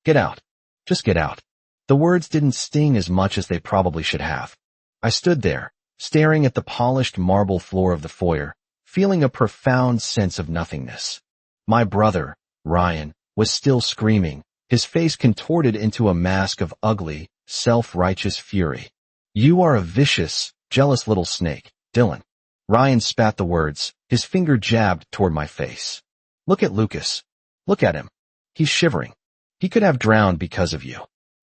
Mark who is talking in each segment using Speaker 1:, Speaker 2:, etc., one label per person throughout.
Speaker 1: Get out. Just get out. The words didn't sting as much as they probably should have. I stood there, staring at the polished marble floor of the foyer, feeling a profound sense of nothingness. My brother, Ryan, was still screaming, his face contorted into a mask of ugly, self-righteous fury. You are a vicious, jealous little snake, Dylan. Ryan spat the words, his finger jabbed toward my face. Look at Lucas. Look at him. He's shivering. He could have drowned because of you.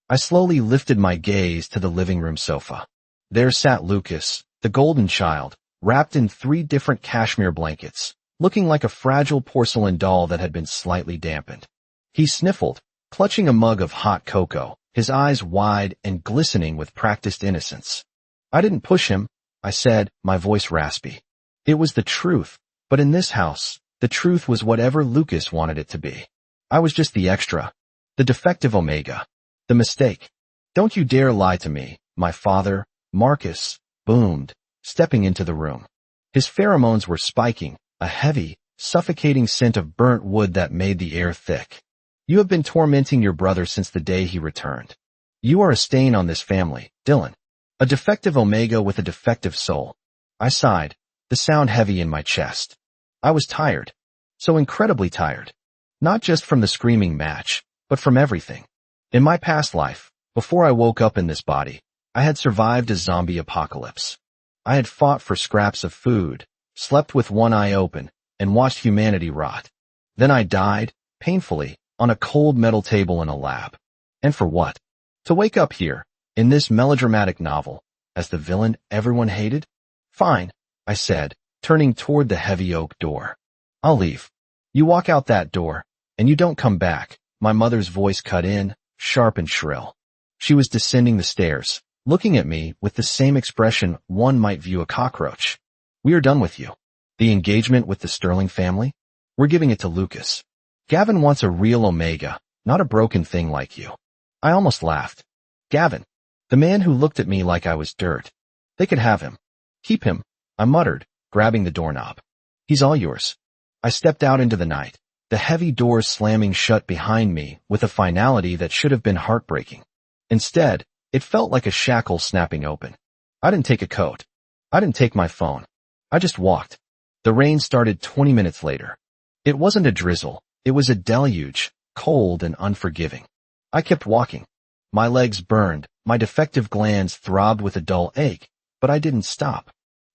Speaker 1: I slowly lifted my gaze to the living room sofa. There sat Lucas, the golden child, wrapped in 3 different cashmere blankets, looking like a fragile porcelain doll that had been slightly dampened. He sniffled, clutching a mug of hot cocoa, his eyes wide and glistening with practiced innocence. I didn't push him, I said, my voice raspy. It was the truth, but in this house, the truth was whatever Lucas wanted it to be. I was just the extra, the defective omega, the mistake. Don't you dare lie to me, my father, Marcus, boomed, stepping into the room. His pheromones were spiking, a heavy, suffocating scent of burnt wood that made the air thick. You have been tormenting your brother since the day he returned. You are a stain on this family, Dylan. A defective omega with a defective soul. I sighed, the sound heavy in my chest. I was tired. So incredibly tired. Not just from the screaming match, but from everything. In my past life, before I woke up in this body, I had survived a zombie apocalypse. I had fought for scraps of food, slept with one eye open, and watched humanity rot. Then I died, painfully, on a cold metal table in a lab. And for what? To wake up here, in this melodramatic novel, as the villain everyone hated? Fine, I said, turning toward the heavy oak door. I'll leave. You walk out that door, and you don't come back. My mother's voice cut in, sharp and shrill. She was descending the stairs, looking at me with the same expression one might view a cockroach. We are done with you. The engagement with the Sterling family? We're giving it to Lucas. Gavin wants a real omega, not a broken thing like you. I almost laughed. Gavin. The man who looked at me like I was dirt. They could have him. Keep him, I muttered, grabbing the doorknob. He's all yours. I stepped out into the night, the heavy doors slamming shut behind me with a finality that should have been heartbreaking. Instead, it felt like a shackle snapping open. I didn't take a coat. I didn't take my phone. I just walked. The rain started 20 minutes later. It wasn't a drizzle. It was a deluge, cold and unforgiving. I kept walking. My legs burned, my defective glands throbbed with a dull ache, but I didn't stop.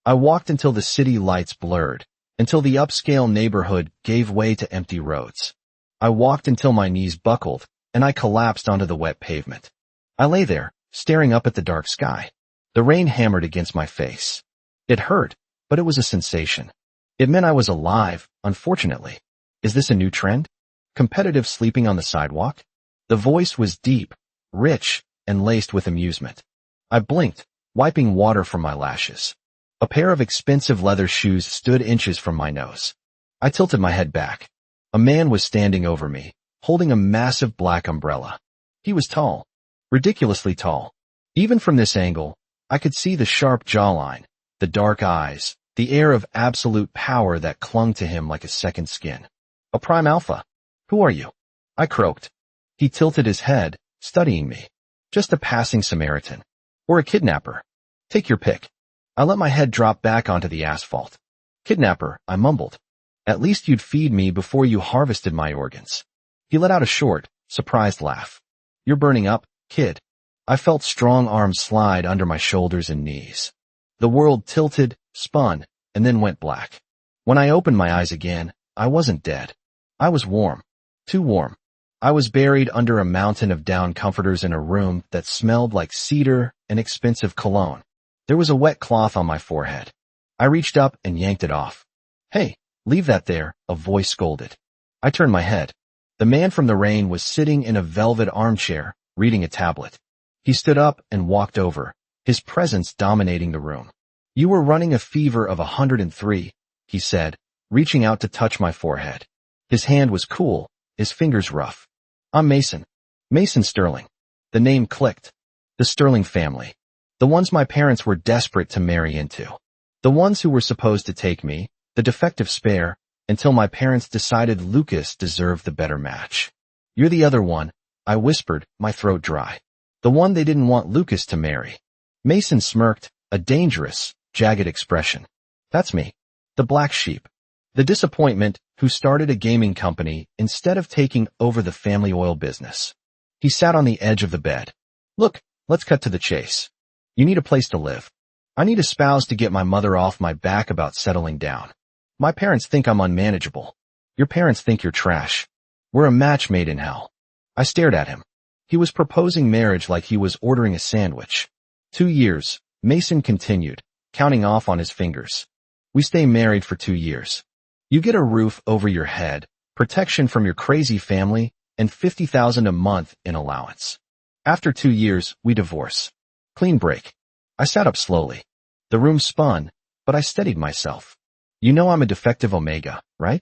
Speaker 1: I walked until the city lights blurred, until the upscale neighborhood gave way to empty roads. I walked until my knees buckled, and I collapsed onto the wet pavement. I lay there, staring up at the dark sky. The rain hammered against my face. It hurt, but it was a sensation. It meant I was alive, unfortunately. Is this a new trend? Competitive sleeping on the sidewalk? The voice was deep, rich, and laced with amusement. I blinked, wiping water from my lashes. A pair of expensive leather shoes stood inches from my nose. I tilted my head back. A man was standing over me, holding a massive black umbrella. He was tall, ridiculously tall. Even from this angle, I could see the sharp jawline, the dark eyes, the air of absolute power that clung to him like a second skin. A prime alpha. Who are you? I croaked. He tilted his head, studying me. Just a passing Samaritan. Or a kidnapper. Take your pick. I let my head drop back onto the asphalt. Kidnapper, I mumbled. At least you'd feed me before you harvested my organs. He let out a short, surprised laugh. You're burning up, kid. I felt strong arms slide under my shoulders and knees. The world tilted, spun, and then went black. When I opened my eyes again, I wasn't dead. I was warm. Too warm. I was buried under a mountain of down comforters in a room that smelled like cedar and expensive cologne. There was a wet cloth on my forehead. I reached up and yanked it off. Hey, leave that there, a voice scolded. I turned my head. The man from the rain was sitting in a velvet armchair, reading a tablet. He stood up and walked over, his presence dominating the room. You were running a fever of 103, he said, reaching out to touch my forehead. His hand was cool, his fingers rough. I'm Mason. Mason Sterling. The name clicked. The Sterling family. The ones my parents were desperate to marry into. The ones who were supposed to take me, the defective spare, until my parents decided Lucas deserved the better match. You're the other one, I whispered, my throat dry. The one they didn't want Lucas to marry. Mason smirked, a dangerous, jagged expression. That's me. The black sheep. The disappointment who started a gaming company instead of taking over the family oil business. He sat on the edge of the bed. Look, let's cut to the chase. You need a place to live. I need a spouse to get my mother off my back about settling down. My parents think I'm unmanageable. Your parents think you're trash. We're a match made in hell. I stared at him. He was proposing marriage like he was ordering a sandwich. 2 years, Mason continued, counting off on his fingers. We stay married for 2 years. You get a roof over your head, protection from your crazy family, and $50,000 a month in allowance. After 2 years, we divorce. Clean break. I sat up slowly. The room spun, but I steadied myself. You know I'm a defective omega, right?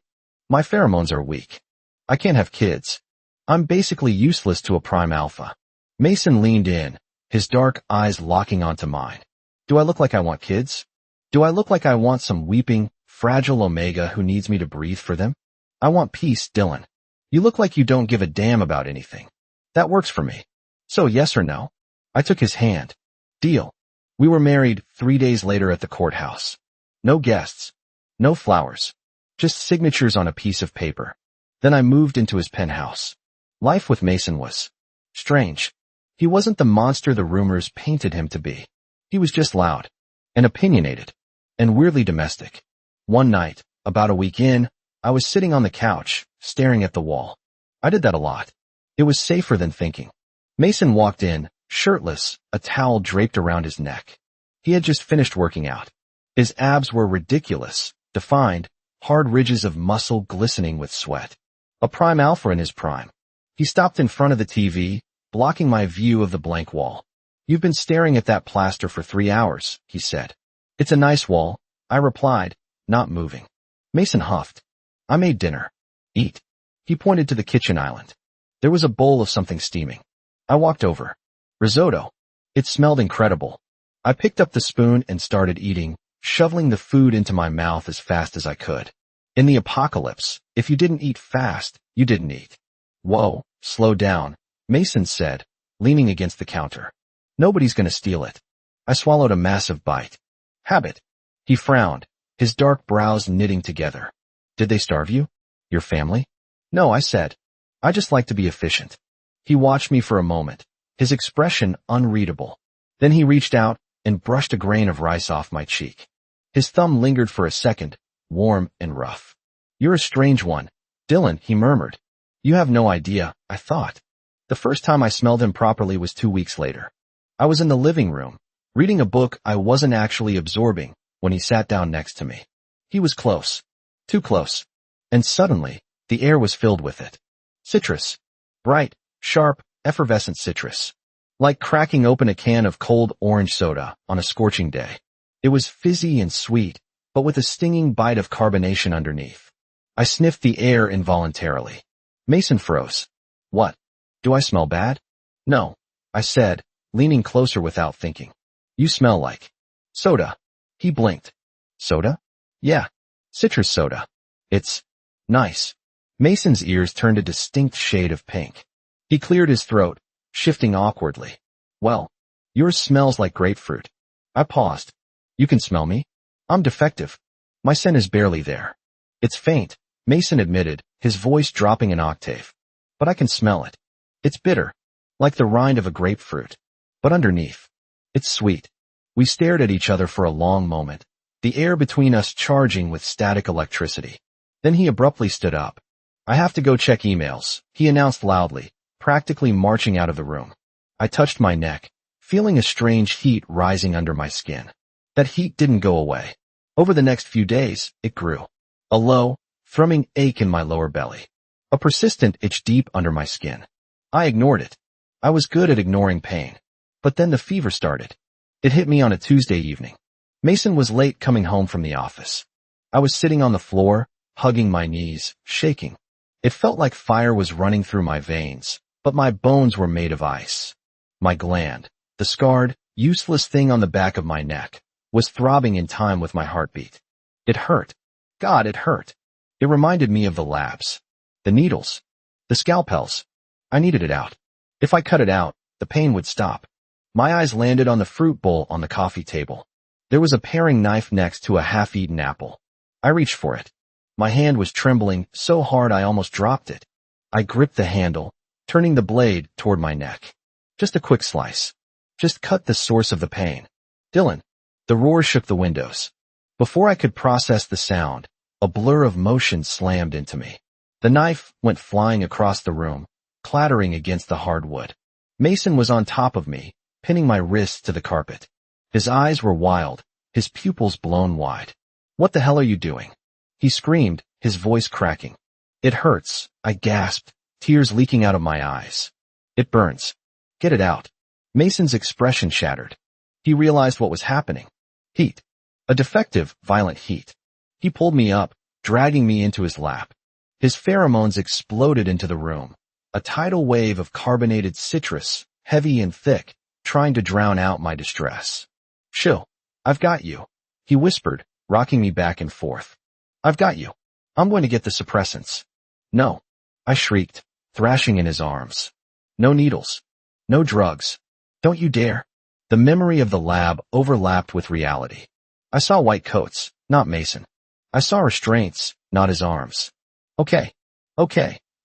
Speaker 1: My pheromones are weak. I can't have kids. I'm basically useless to a prime alpha. Mason leaned in, his dark eyes locking onto mine. Do I look like I want kids? Do I look like I want some weeping, fragile omega who needs me to breathe for them? I want peace, Dylan. You look like you don't give a damn about anything. That works for me. So yes or no? I took his hand. Deal. We were married 3 days later at the courthouse. No guests. No flowers. Just signatures on a piece of paper. Then I moved into his penthouse. Life with Mason was strange. He wasn't the monster the rumors painted him to be. He was just loud, and opinionated, and weirdly domestic. One night, about a week in, I was sitting on the couch, staring at the wall. I did that a lot. It was safer than thinking. Mason walked in, shirtless, a towel draped around his neck. He had just finished working out. His abs were ridiculous, defined, hard ridges of muscle glistening with sweat. A prime alpha in his prime. He stopped in front of the TV, blocking my view of the blank wall. You've been staring at that plaster for 3 hours, he said. It's a nice wall, I replied, not moving. Mason huffed. I made dinner. Eat. He pointed to the kitchen island. There was a bowl of something steaming. I walked over. Risotto. It smelled incredible. I picked up the spoon and started eating, shoveling the food into my mouth as fast as I could. In the apocalypse, if you didn't eat fast, you didn't eat. Whoa, slow down, Mason said, leaning against the counter. Nobody's gonna steal it. I swallowed a massive bite. Habit. He frowned, his dark brows knitting together. Did they starve you? Your family? No, I said. I just like to be efficient. He watched me for a moment, his expression unreadable. Then he reached out and brushed a grain of rice off my cheek. His thumb lingered for a second, warm and rough. You're a strange one, Dylan, he murmured. You have no idea, I thought. The first time I smelled him properly was 2 weeks later. I was in the living room, reading a book I wasn't actually absorbing, when he sat down next to me. He was close. Too close. And suddenly, the air was filled with it. Citrus. Bright, sharp, effervescent citrus. Like cracking open a can of cold orange soda on a scorching day. It was fizzy and sweet, but with a stinging bite of carbonation underneath. I sniffed the air involuntarily. Mason froze. What? Do I smell bad? No, I said, leaning closer without thinking. You smell like soda. He blinked. Soda? Yeah, citrus soda. It's nice. Mason's ears turned a distinct shade of pink. He cleared his throat, shifting awkwardly. Well, yours smells like grapefruit. I paused. You can smell me? I'm defective. My scent is barely there. It's faint, Mason admitted, his voice dropping an octave. But I can smell it. It's bitter, like the rind of a grapefruit. But underneath, it's sweet. We stared at each other for a long moment, the air between us charging with static electricity. Then he abruptly stood up. I have to go check emails, he announced loudly, practically marching out of the room. I touched my neck, feeling a strange heat rising under my skin. That heat didn't go away. Over the next few days, it grew. A low, thrumming ache in my lower belly. A persistent itch deep under my skin. I ignored it. I was good at ignoring pain. But then the fever started. It hit me on a Tuesday evening. Mason was late coming home from the office. I was sitting on the floor, hugging my knees, shaking. It felt like fire was running through my veins, but my bones were made of ice. My gland, the scarred, useless thing on the back of my neck, was throbbing in time with my heartbeat. It hurt. God, it hurt. It reminded me of the labs. The needles. The scalpels. I needed it out. If I cut it out, the pain would stop. My eyes landed on the fruit bowl on the coffee table. There was a paring knife next to a half-eaten apple. I reached for it. My hand was trembling so hard I almost dropped it. I gripped the handle, turning the blade toward my neck. Just a quick slice. Just cut the source of the pain. Dylan. The roar shook the windows. Before I could process the sound, a blur of motion slammed into me. The knife went flying across the room, clattering against the hardwood. Mason was on top of me, pinning my wrists to the carpet. His eyes were wild, his pupils blown wide. What the hell are you doing? He screamed, his voice cracking. It hurts, I gasped, tears leaking out of my eyes. It burns. Get it out. Mason's expression shattered. He realized what was happening. Heat. A defective, violent heat. He pulled me up, dragging me into his lap. His pheromones exploded into the room. A tidal wave of carbonated citrus, heavy and thick, trying to drown out my distress. Chill. I've got you. He whispered, rocking me back and forth. I've got you. I'm going to get the suppressants. No. I shrieked, thrashing in his arms. No needles. No drugs. Don't you dare. The memory of the lab overlapped with reality. I saw white coats, not Mason. I saw restraints, not his arms. Okay.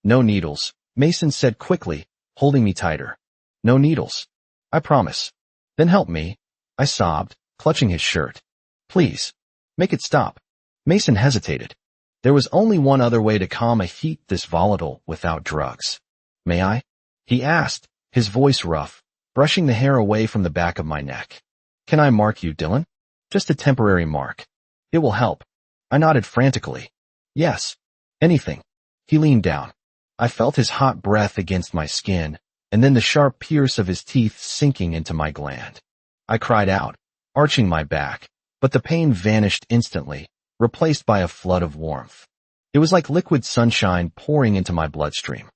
Speaker 1: No needles, Mason said quickly, holding me tighter. No needles. I promise. Then help me. I sobbed, clutching his shirt. Please. Make it stop. Mason hesitated. There was only one other way to calm a heat this volatile without drugs. May I? He asked, his voice rough, brushing the hair away from the back of my neck. Can I mark you, Dylan? Just a temporary mark. It will help. I nodded frantically. Yes. Anything. He leaned down. I felt his hot breath against my skin, and then the sharp pierce of his teeth sinking into my gland. I cried out, arching my back, but the pain vanished instantly, replaced by a flood of warmth. It was like liquid sunshine pouring into my bloodstream.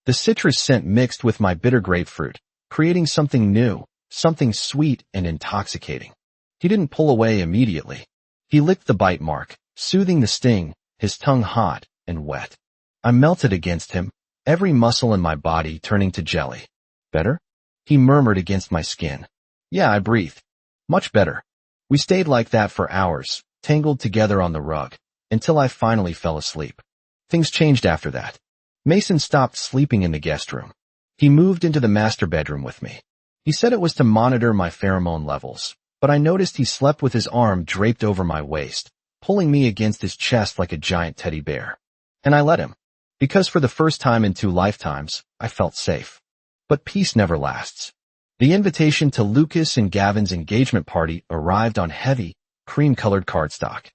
Speaker 1: The citrus scent mixed with my bitter grapefruit, creating something new, something sweet and intoxicating. He didn't pull away immediately. He licked the bite mark, soothing the sting, his tongue hot and wet. I melted against him, every muscle in my body turning to jelly. Better? He murmured against my skin. Yeah, I breathed. Much better. We stayed like that for hours, tangled together on the rug, until I finally fell asleep. Things changed after that. Mason stopped sleeping in the guest room. He moved into the master bedroom with me. He said it was to monitor my pheromone levels, but I noticed he slept with his arm draped over my waist, pulling me against his chest like a giant teddy bear. And I let him. Because for the first time in 2 lifetimes, I felt safe. But peace never lasts. The invitation to Lucas and Gavin's engagement party arrived on heavy, cream-colored cardstock.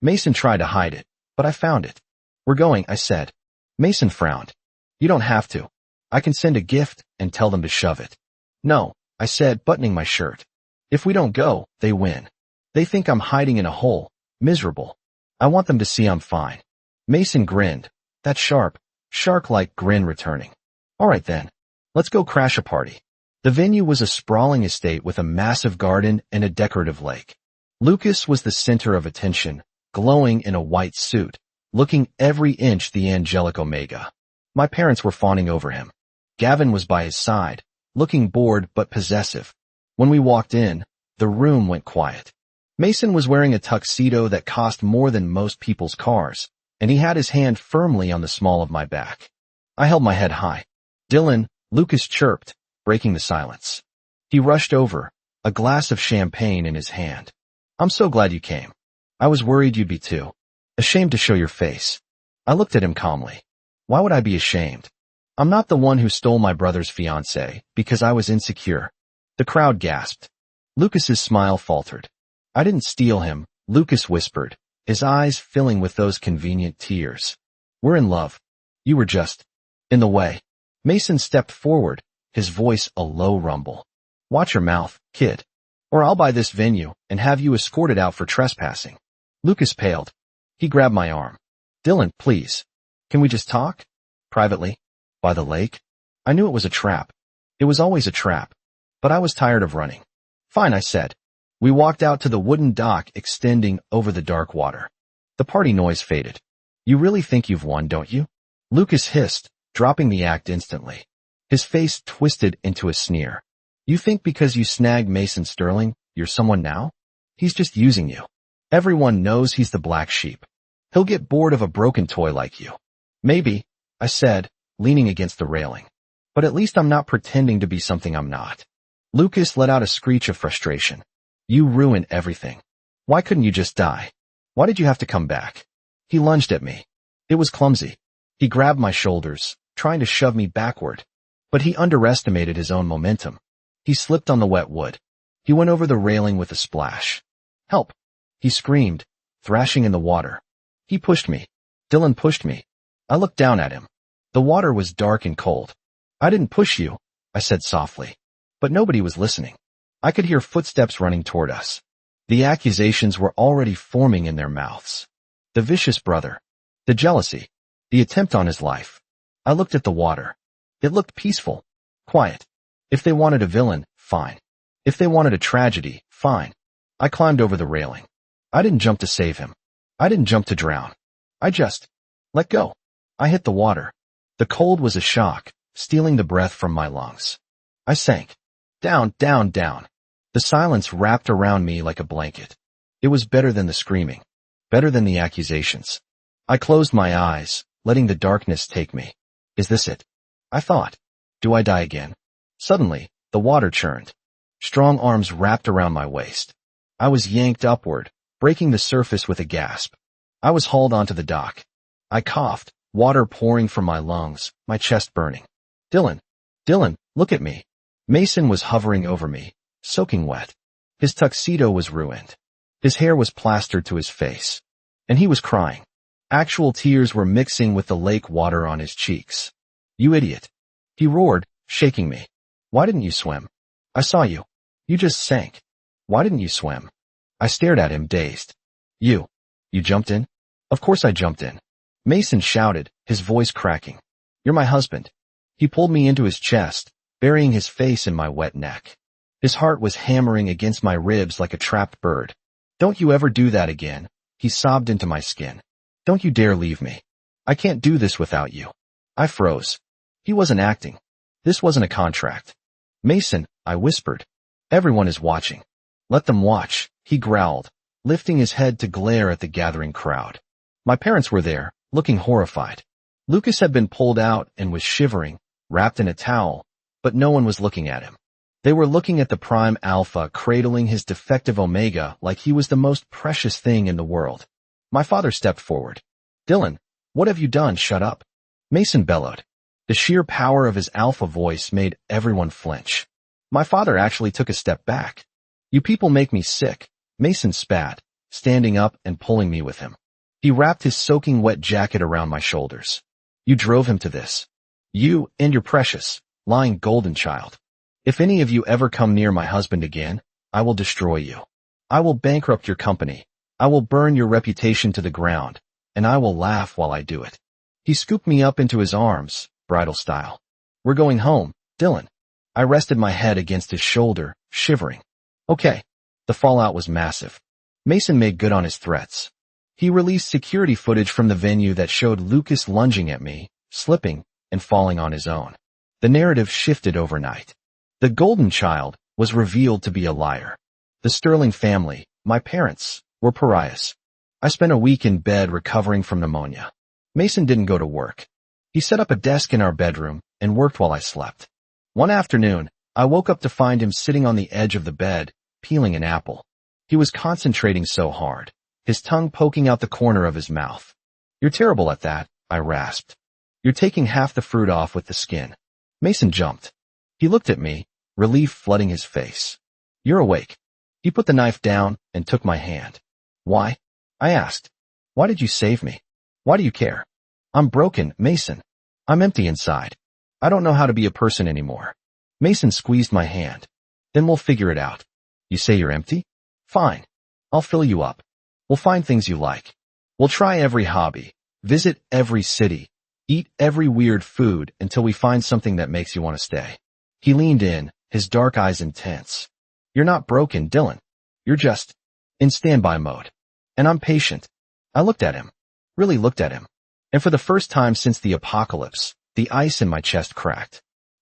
Speaker 1: Mason tried to hide it, but I found it. We're going, I said. Mason frowned. You don't have to. I can send a gift and tell them to shove it. No, I said, buttoning my shirt. If we don't go, they win. They think I'm hiding in a hole, miserable. I want them to see I'm fine. Mason grinned, that sharp, shark-like grin returning. All right then. Let's go crash a party. The venue was a sprawling estate with a massive garden and a decorative lake. Lucas was the center of attention, glowing in a white suit, looking every inch the angelic omega. My parents were fawning over him. Gavin was by his side, looking bored but possessive. When we walked in, the room went quiet. Mason was wearing a tuxedo that cost more than most people's cars, and he had his hand firmly on the small of my back. I held my head high. Dylan, Lucas chirped, breaking the silence. He rushed over, a glass of champagne in his hand. I'm so glad you came. I was worried you'd be too. Ashamed to show your face. I looked at him calmly. Why would I be ashamed? I'm not the one who stole my brother's fiancée because I was insecure. The crowd gasped. Lucas's smile faltered. I didn't steal him, Lucas whispered, his eyes filling with those convenient tears. We're in love. You were just in the way. Mason stepped forward, his voice a low rumble. Watch your mouth, kid. Or I'll buy this venue and have you escorted out for trespassing. Lucas paled. He grabbed my arm. Dylan, please. Can we just talk? Privately. By the lake? I knew it was a trap. It was always a trap. But I was tired of running. Fine, I said. We walked out to the wooden dock extending over the dark water. The party noise faded. You really think you've won, don't you? Lucas hissed, dropping the act instantly. His face twisted into a sneer. You think because you snagged Mason Sterling, you're someone now? He's just using you. Everyone knows he's the black sheep. He'll get bored of a broken toy like you. Maybe, I said, leaning against the railing. But at least I'm not pretending to be something I'm not. Lucas let out a screech of frustration. You ruined everything. Why couldn't you just die? Why did you have to come back? He lunged at me. It was clumsy. He grabbed my shoulders, trying to shove me backward. But he underestimated his own momentum. He slipped on the wet wood. He went over the railing with a splash. Help! He screamed, thrashing in the water. He pushed me. Dylan pushed me. I looked down at him. The water was dark and cold. I didn't push you, I said softly. But nobody was listening. I could hear footsteps running toward us. The accusations were already forming in their mouths. The vicious brother. The jealousy. The attempt on his life. I looked at the water. It looked peaceful. Quiet. If they wanted a villain, fine. If they wanted a tragedy, fine. I climbed over the railing. I didn't jump to save him. I didn't jump to drown. I just let go. I hit the water. The cold was a shock, stealing the breath from my lungs. I sank. Down, down, down. The silence wrapped around me like a blanket. It was better than the screaming. Better than the accusations. I closed my eyes, letting the darkness take me. Is this it? I thought. Do I die again? Suddenly, the water churned. Strong arms wrapped around my waist. I was yanked upward, breaking the surface with a gasp. I was hauled onto the dock. I coughed, water pouring from my lungs, my chest burning. Dylan, look at me. Mason was hovering over me, soaking wet. His tuxedo was ruined. His hair was plastered to his face. And he was crying. Actual tears were mixing with the lake water on his cheeks. You idiot. He roared, shaking me. Why didn't you swim? I saw you. You just sank. Why didn't you swim? I stared at him, dazed. You jumped in? Of course I jumped in. Mason shouted, his voice cracking. You're my husband. He pulled me into his chest, burying his face in my wet neck. His heart was hammering against my ribs like a trapped bird. Don't you ever do that again, he sobbed into my skin. Don't you dare leave me. I can't do this without you. I froze. He wasn't acting. This wasn't a contract. Mason, I whispered. Everyone is watching. Let them watch, he growled, lifting his head to glare at the gathering crowd. My parents were there, looking horrified. Lucas had been pulled out and was shivering, wrapped in a towel, but no one was looking at him. They were looking at the prime alpha cradling his defective omega like he was the most precious thing in the world. My father stepped forward. Dylan, what have you done? Shut up. Mason bellowed. The sheer power of his alpha voice made everyone flinch. My father actually took a step back. You people make me sick, Mason spat, standing up and pulling me with him. He wrapped his soaking wet jacket around my shoulders. You drove him to this. You and your precious, lying golden child. If any of you ever come near my husband again, I will destroy you. I will bankrupt your company. I will burn your reputation to the ground, and I will laugh while I do it. He scooped me up into his arms, bridal style. We're going home, Dylan. I rested my head against his shoulder, shivering. Okay. The fallout was massive. Mason made good on his threats. He released security footage from the venue that showed Lucas lunging at me, slipping, and falling on his own. The narrative shifted overnight. The golden child was revealed to be a liar. The Sterling family, my parents, were pariahs. I spent a week in bed recovering from pneumonia. Mason didn't go to work. He set up a desk in our bedroom and worked while I slept. One afternoon, I woke up to find him sitting on the edge of the bed, peeling an apple. He was concentrating so hard, his tongue poking out the corner of his mouth. You're terrible at that, I rasped. You're taking half the fruit off with the skin. Mason jumped. He looked at me, relief flooding his face. You're awake. He put the knife down and took my hand. Why? I asked. Why did you save me? Why do you care? I'm broken, Mason. I'm empty inside. I don't know how to be a person anymore. Mason squeezed my hand. Then we'll figure it out. You say you're empty? Fine. I'll fill you up. We'll find things you like. We'll try every hobby, visit every city, eat every weird food until we find something that makes you want to stay. He leaned in, his dark eyes intense. You're not broken, Dylan. You're just in standby mode. And I'm patient. I looked at him. Really looked at him. And for the first time since the apocalypse, the ice in my chest cracked.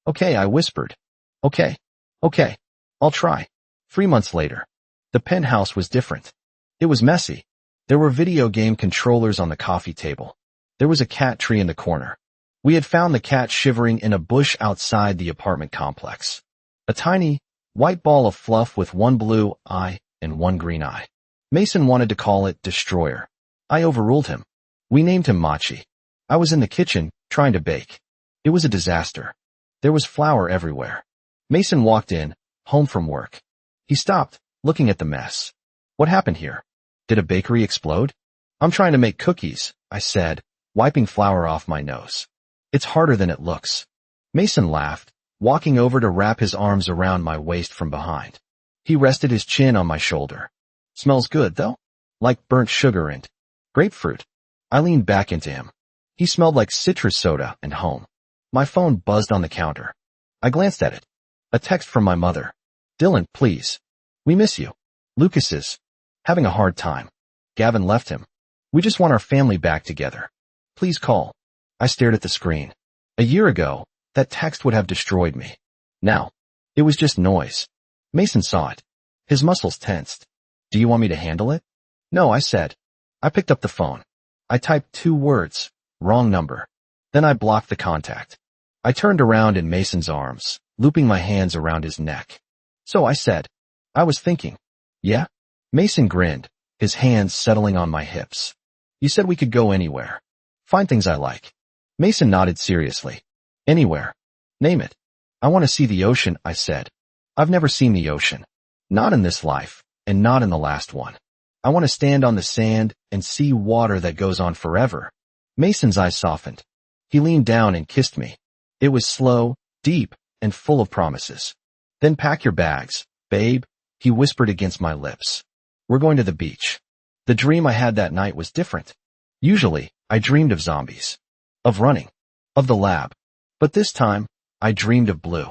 Speaker 1: Okay, I whispered. Okay. Okay. I'll try. 3 months later. The penthouse was different. It was messy. There were video game controllers on the coffee table. There was a cat tree in the corner. We had found the cat shivering in a bush outside the apartment complex. A tiny, white ball of fluff with one blue eye and one green eye. Mason wanted to call it Destroyer. I overruled him. We named him Machi. I was in the kitchen, trying to bake. It was a disaster. There was flour everywhere. Mason walked in, home from work. He stopped, looking at the mess. What happened here? Did a bakery explode? I'm trying to make cookies, I said, wiping flour off my nose. It's harder than it looks. Mason laughed, walking over to wrap his arms around my waist from behind. He rested his chin on my shoulder. Smells good, though? Like burnt sugar and grapefruit. I leaned back into him. He smelled like citrus soda and home. My phone buzzed on the counter. I glanced at it. A text from my mother. Dylan, please. We miss you. Lucas is having a hard time. Gavin left him. We just want our family back together. Please call. I stared at the screen. A year ago, that text would have destroyed me. Now, it was just noise. Mason saw it. His muscles tensed. Do you want me to handle it? No, I said. I picked up the phone. I typed 2 words. Wrong number. Then I blocked the contact. I turned around in Mason's arms, looping my hands around his neck. So I said, I was thinking. Yeah? Mason grinned, his hands settling on my hips. You said we could go anywhere. Find things I like. Mason nodded seriously. Anywhere. Name it. I want to see the ocean, I said. I've never seen the ocean. Not in this life, and not in the last one. I want to stand on the sand and see water that goes on forever. Mason's eyes softened. He leaned down and kissed me. It was slow, deep, and full of promises. Then pack your bags, babe, he whispered against my lips. We're going to the beach. The dream I had that night was different. Usually, I dreamed of zombies. Of running. Of the lab. But this time, I dreamed of blue.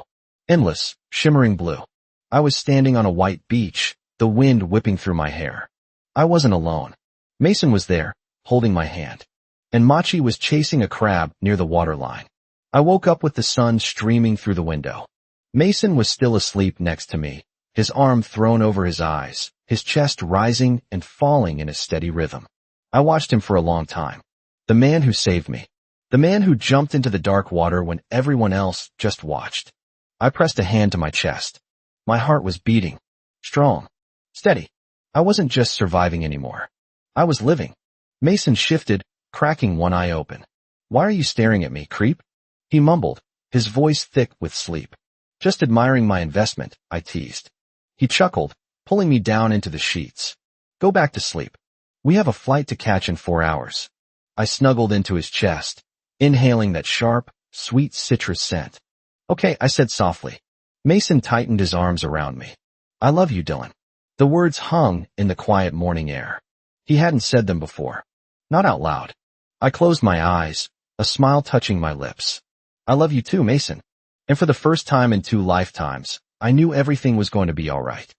Speaker 1: Endless, shimmering blue. I was standing on a white beach, the wind whipping through my hair. I wasn't alone. Mason was there, holding my hand. And Machi was chasing a crab near the waterline. I woke up with the sun streaming through the window. Mason was still asleep next to me, his arm thrown over his eyes, his chest rising and falling in a steady rhythm. I watched him for a long time. The man who saved me. The man who jumped into the dark water when everyone else just watched. I pressed a hand to my chest. My heart was beating. Strong. Steady. I wasn't just surviving anymore. I was living. Mason shifted, cracking one eye open. Why are you staring at me, creep? He mumbled, his voice thick with sleep. Just admiring my investment, I teased. He chuckled, pulling me down into the sheets. Go back to sleep. We have a flight to catch in 4 hours. I snuggled into his chest, inhaling that sharp, sweet citrus scent. Okay, I said softly. Mason tightened his arms around me. I love you, Dylan. The words hung in the quiet morning air. He hadn't said them before. Not out loud. I closed my eyes, a smile touching my lips. I love you too, Mason. And for the first time in 2 lifetimes, I knew everything was going to be all right.